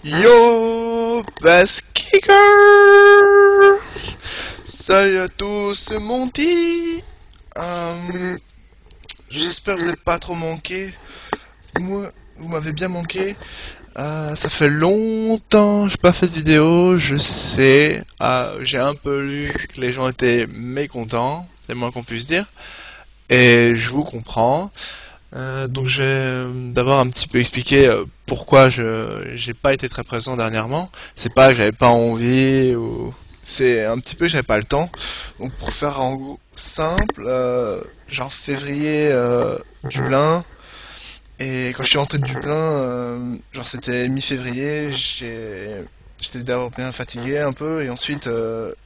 Yo, Bass Kicker! Salut à tous, c'est Monty! J'espère que vous n'avez pas trop manqué. Moi, vous m'avez bien manqué. Ça fait longtemps que j'ai pas fait de vidéo, je sais. J'ai un peu lu que les gens étaient mécontents, c'est le moins qu'on puisse dire. Et je vous comprends. Donc je vais d'abord un petit peu expliquer pourquoi j'ai pas été très présent dernièrement. C'est pas que j'avais pas envie ou c'est un petit peu que j'avais pas le temps. Donc pour faire en gros simple, genre février Dublin, et quand je suis rentré de Dublin, genre c'était mi-février, j'étais d'abord bien fatigué un peu et ensuite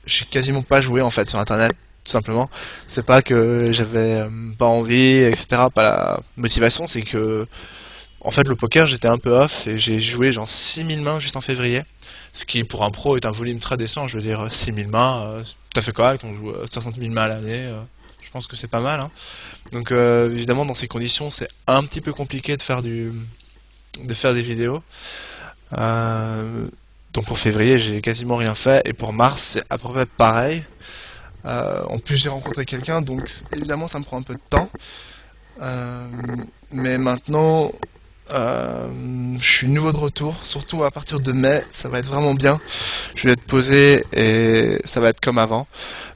j'ai quasiment pas joué en fait sur internet. Tout simplement, c'est pas que j'avais pas envie, etc., pas la motivation, c'est que en fait le poker j'étais un peu off et j'ai joué genre 6000 mains juste en février, ce qui pour un pro est un volume très décent. Je veux dire 6000 mains, tout à fait correct, on joue 60 000 mains à l'année, je pense que c'est pas mal, hein. Donc évidemment dans ces conditions c'est un petit peu compliqué de faire des vidéos. Euh, donc pour février j'ai quasiment rien fait et pour mars c'est à peu près pareil. En plus j'ai rencontré quelqu'un donc évidemment ça me prend un peu de temps. Euh, mais maintenant je suis nouveau de retour, surtout à partir de mai, ça va être vraiment bien. Je vais être posé et ça va être comme avant.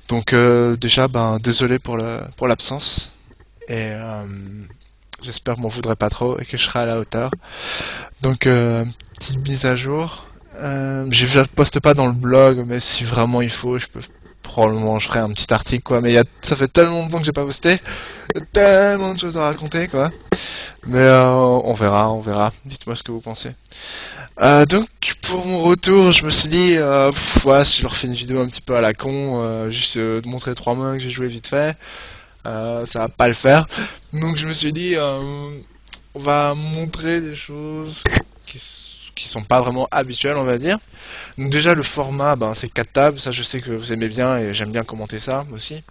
Donc déjà ben désolé pour l'absence et j'espère que vous m'en voudrez pas trop et que je serai à la hauteur. Donc petite mise à jour. Je ne poste pas dans le blog, mais si vraiment il faut, je peux probablement je ferai un petit article quoi. Mais ça fait tellement longtemps que j'ai pas posté, il y a tellement de choses à raconter quoi. Mais on verra, on verra. Dites-moi ce que vous pensez. Donc pour mon retour, je me suis dit, ouais, si je leur fais une vidéo un petit peu à la con, juste de montrer 3 mains que j'ai joué vite fait, ça va pas le faire. Donc je me suis dit, on va montrer des choses qui sont pas vraiment habituelles, on va dire. Donc déjà le format, ben, c'est 4 tables, ça je sais que vous aimez bien et j'aime bien commenter ça aussi.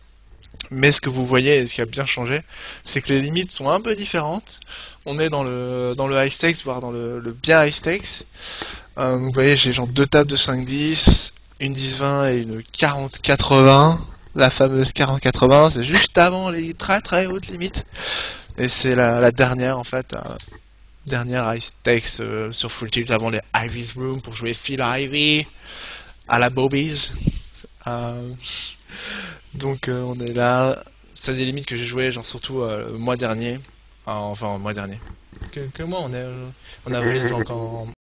Mais ce que vous voyez et ce qui a bien changé, c'est que les limites sont un peu différentes. On est dans le high stakes, voire dans le bien high stakes. Vous voyez, j'ai genre 2 tables de 5-10, une 10-20 et une 40-80. La fameuse 40-80, c'est juste avant les très très hautes limites. Et c'est la dernière en fait, dernière high stakes sur full tilt avant les Ivy's Room pour jouer Phil Ivy à la Bobbies. Euh, donc on est là, c'est des limites que j'ai joué genre surtout le mois dernier, enfin le mois dernier. Quel mois on est en avril, donc